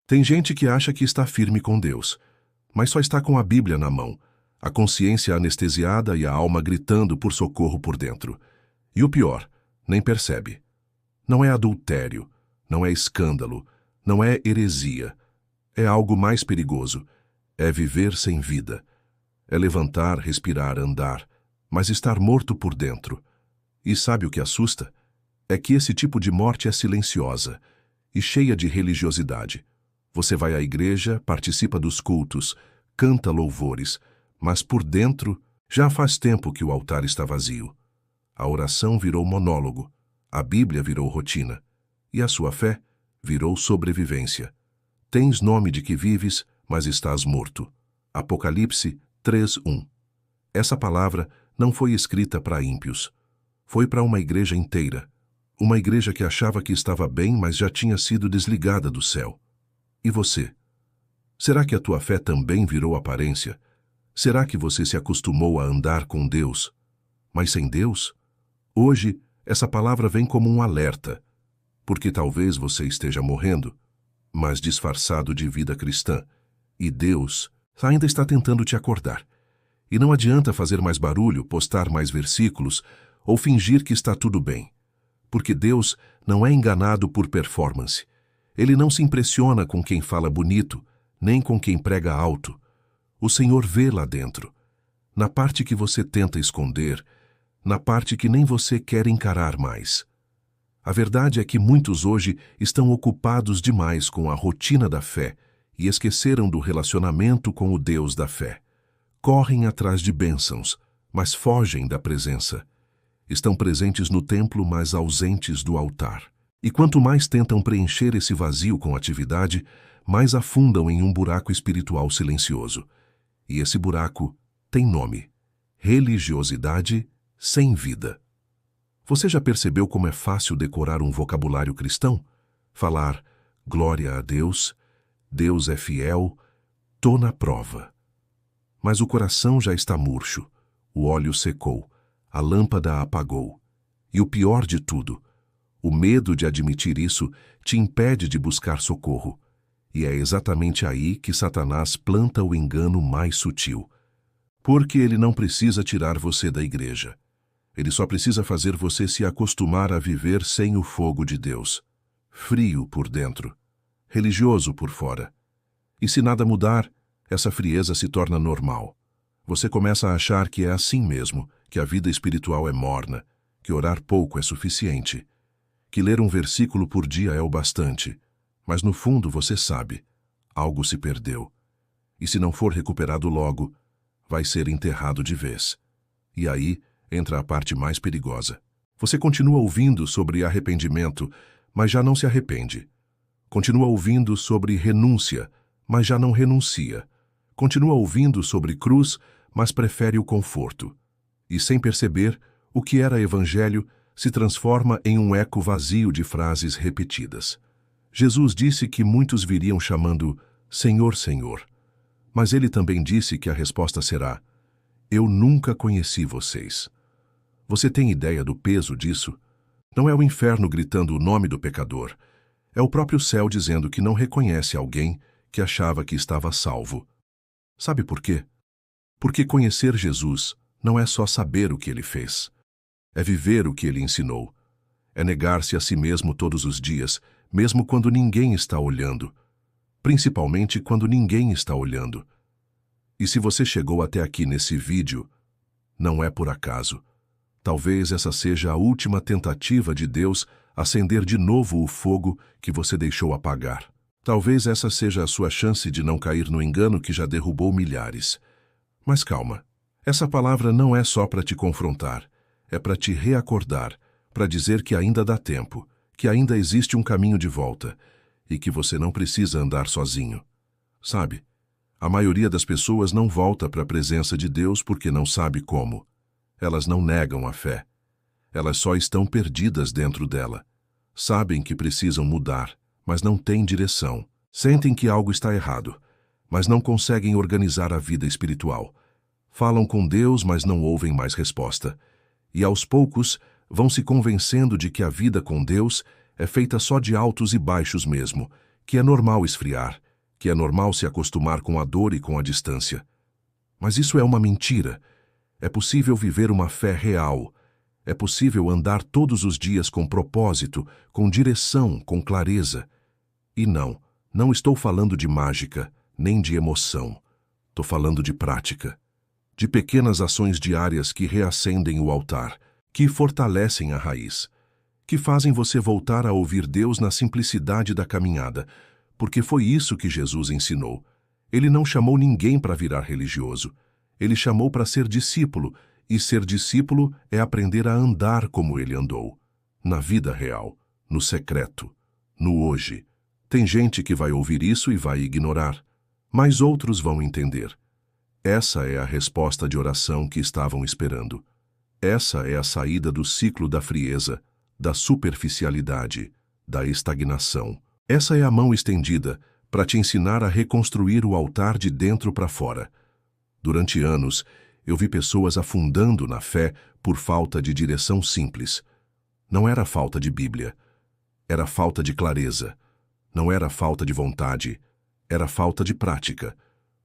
Tem gente que acha que está firme com Deus, mas só está com a Bíblia na mão, a consciência anestesiada e a alma gritando por socorro por dentro. E o pior, nem percebe. Não é adultério, não é escândalo, não é heresia. É algo mais perigoso. É viver sem vida. É levantar, respirar, andar, mas estar morto por dentro. E sabe o que assusta? É que esse tipo de morte é silenciosa e cheia de religiosidade. Você vai à igreja, participa dos cultos, canta louvores, mas por dentro já faz tempo que o altar está vazio. A oração virou monólogo, a Bíblia virou rotina, e a sua fé virou sobrevivência. Tens nome de que vives, mas estás morto. Apocalipse 3:1. Essa palavra não foi escrita para ímpios. Foi para uma igreja inteira. Uma igreja que achava que estava bem, mas já tinha sido desligada do céu. E você? Será que a tua fé também virou aparência? Será que você se acostumou a andar com Deus, mas sem Deus? Hoje, essa palavra vem como um alerta, porque talvez você esteja morrendo, mas disfarçado de vida cristã, e Deus ainda está tentando te acordar. E não adianta fazer mais barulho, postar mais versículos ou fingir que está tudo bem, porque Deus não é enganado por performance. Ele não se impressiona com quem fala bonito, nem com quem prega alto. O Senhor vê lá dentro, na parte que você tenta esconder, na parte que nem você quer encarar mais. A verdade é que muitos hoje estão ocupados demais com a rotina da fé e esqueceram do relacionamento com o Deus da fé. Correm atrás de bênçãos, mas fogem da presença. Estão presentes no templo, mas ausentes do altar. E quanto mais tentam preencher esse vazio com atividade, mais afundam em um buraco espiritual silencioso. E esse buraco tem nome: religiosidade sem vida. Você já percebeu como é fácil decorar um vocabulário cristão? Falar, glória a Deus, Deus é fiel, tô na prova. Mas o coração já está murcho, o óleo secou, a lâmpada apagou. E o pior de tudo, o medo de admitir isso te impede de buscar socorro. E é exatamente aí que Satanás planta o engano mais sutil. Porque ele não precisa tirar você da igreja. Ele só precisa fazer você se acostumar a viver sem o fogo de Deus. Frio por dentro, religioso por fora. E se nada mudar, essa frieza se torna normal. Você começa a achar que é assim mesmo, que a vida espiritual é morna, que orar pouco é suficiente, que ler um versículo por dia é o bastante. Mas no fundo você sabe, algo se perdeu. E se não for recuperado logo, vai ser enterrado de vez. E aí entra a parte mais perigosa. Você continua ouvindo sobre arrependimento, mas já não se arrepende. Continua ouvindo sobre renúncia, mas já não renuncia. Continua ouvindo sobre cruz, mas prefere o conforto. E sem perceber, o que era evangelho se transforma em um eco vazio de frases repetidas. Jesus disse que muitos viriam chamando Senhor, Senhor. Mas ele também disse que a resposta será: eu nunca conheci vocês. Você tem ideia do peso disso? Não é o inferno gritando o nome do pecador. É o próprio céu dizendo que não reconhece alguém que achava que estava salvo. Sabe por quê? Porque conhecer Jesus não é só saber o que ele fez. É viver o que ele ensinou. É negar-se a si mesmo todos os dias, mesmo quando ninguém está olhando. Principalmente quando ninguém está olhando. E se você chegou até aqui nesse vídeo, não é por acaso. Talvez essa seja a última tentativa de Deus acender de novo o fogo que você deixou apagar. Talvez essa seja a sua chance de não cair no engano que já derrubou milhares. Mas calma, essa palavra não é só para te confrontar, é para te reacordar, para dizer que ainda dá tempo, que ainda existe um caminho de volta e que você não precisa andar sozinho. Sabe, a maioria das pessoas não volta para a presença de Deus porque não sabe como. Elas não negam a fé. Elas só estão perdidas dentro dela. Sabem que precisam mudar, mas não têm direção. Sentem que algo está errado, mas não conseguem organizar a vida espiritual. Falam com Deus, mas não ouvem mais resposta. E aos poucos vão se convencendo de que a vida com Deus é feita só de altos e baixos mesmo, que é normal esfriar, que é normal se acostumar com a dor e com a distância. Mas isso é uma mentira. É possível viver uma fé real. É possível andar todos os dias com propósito, com direção, com clareza. E não estou falando de mágica, nem de emoção. Estou falando de prática. De pequenas ações diárias que reacendem o altar, que fortalecem a raiz, que fazem você voltar a ouvir Deus na simplicidade da caminhada, porque foi isso que Jesus ensinou. Ele não chamou ninguém para virar religioso. Ele chamou para ser discípulo, e ser discípulo é aprender a andar como ele andou, na vida real, no secreto, no hoje. Tem gente que vai ouvir isso e vai ignorar, mas outros vão entender. Essa é a resposta de oração que estavam esperando. Essa é a saída do ciclo da frieza, da superficialidade, da estagnação. Essa é a mão estendida para te ensinar a reconstruir o altar de dentro para fora. Durante anos, eu vi pessoas afundando na fé por falta de direção simples. Não era falta de Bíblia, era falta de clareza. Não era falta de vontade, era falta de prática.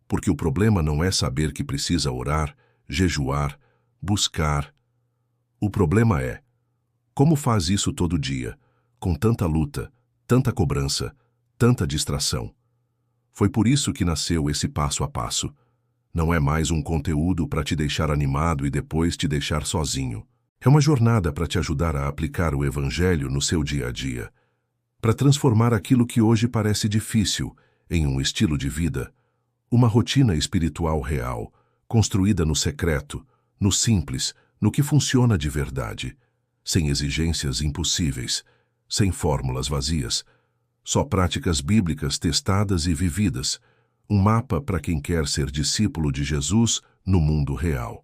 Porque o problema não é saber que precisa orar, jejuar, buscar. O problema é, como faz isso todo dia, com tanta luta, tanta cobrança, tanta distração? Foi por isso que nasceu esse passo a passo. Não é mais um conteúdo para te deixar animado e depois te deixar sozinho. É uma jornada para te ajudar a aplicar o Evangelho no seu dia a dia, para transformar aquilo que hoje parece difícil em um estilo de vida, uma rotina espiritual real, construída no secreto, no simples, no que funciona de verdade, sem exigências impossíveis, sem fórmulas vazias, só práticas bíblicas testadas e vividas, um mapa para quem quer ser discípulo de Jesus no mundo real.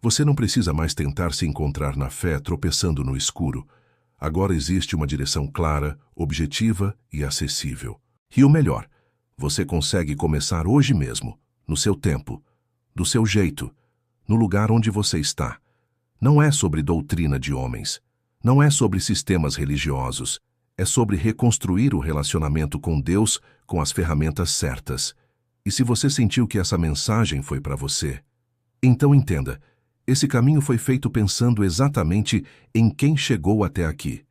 Você não precisa mais tentar se encontrar na fé tropeçando no escuro. Agora existe uma direção clara, objetiva e acessível. E o melhor, você consegue começar hoje mesmo, no seu tempo, do seu jeito, no lugar onde você está. Não é sobre doutrina de homens, não é sobre sistemas religiosos, é sobre reconstruir o relacionamento com Deus com as ferramentas certas. E se você sentiu que essa mensagem foi para você, então entenda, esse caminho foi feito pensando exatamente em quem chegou até aqui.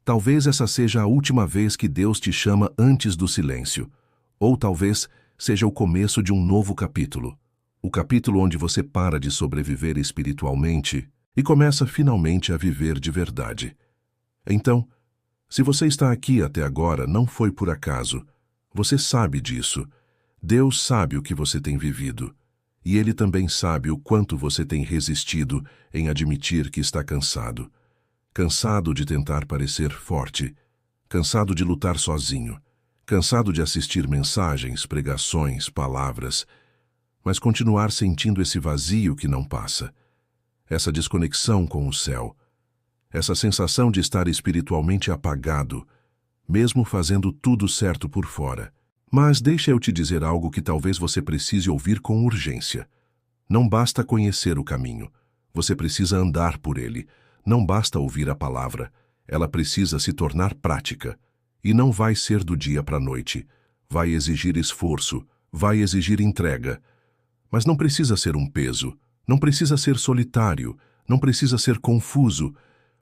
Talvez essa seja a última vez que Deus te chama antes do silêncio, ou talvez seja o começo de um novo capítulo, o capítulo onde você para de sobreviver espiritualmente e começa finalmente a viver de verdade. Então, se você está aqui até agora, não foi por acaso. Você sabe disso. Deus sabe o que você tem vivido. E Ele também sabe o quanto você tem resistido em admitir que está cansado. Cansado de tentar parecer forte. Cansado de lutar sozinho. Cansado de assistir mensagens, pregações, palavras. Mas continuar sentindo esse vazio que não passa. Essa desconexão com o céu. Essa sensação de estar espiritualmente apagado, mesmo fazendo tudo certo por fora. Mas deixa eu te dizer algo que talvez você precise ouvir com urgência. Não basta conhecer o caminho, você precisa andar por ele. Não basta ouvir a palavra, ela precisa se tornar prática. E não vai ser do dia para a noite. Vai exigir esforço, vai exigir entrega. Mas não precisa ser um peso, não precisa ser solitário, não precisa ser confuso.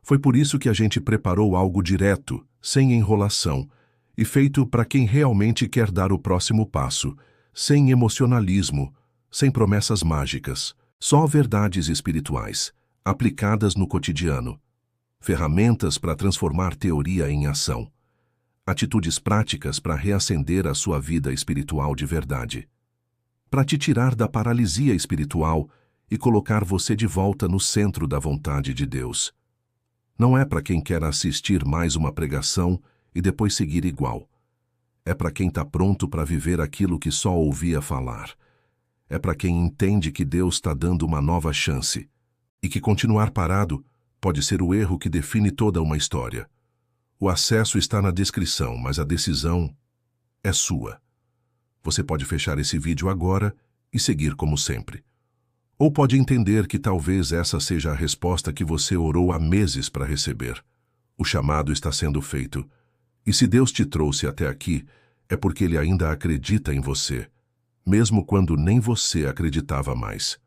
Foi por isso que a gente preparou algo direto, sem enrolação, e feito para quem realmente quer dar o próximo passo, sem emocionalismo, sem promessas mágicas, só verdades espirituais, aplicadas no cotidiano, ferramentas para transformar teoria em ação, atitudes práticas para reacender a sua vida espiritual de verdade, para te tirar da paralisia espiritual e colocar você de volta no centro da vontade de Deus. Não é para quem quer assistir mais uma pregação e depois seguir igual. É para quem está pronto para viver aquilo que só ouvia falar. É para quem entende que Deus está dando uma nova chance e que continuar parado pode ser o erro que define toda uma história. O acesso está na descrição, mas a decisão é sua. Você pode fechar esse vídeo agora e seguir como sempre. Ou pode entender que talvez essa seja a resposta que você orou há meses para receber. O chamado está sendo feito. E se Deus te trouxe até aqui, é porque Ele ainda acredita em você, mesmo quando nem você acreditava mais.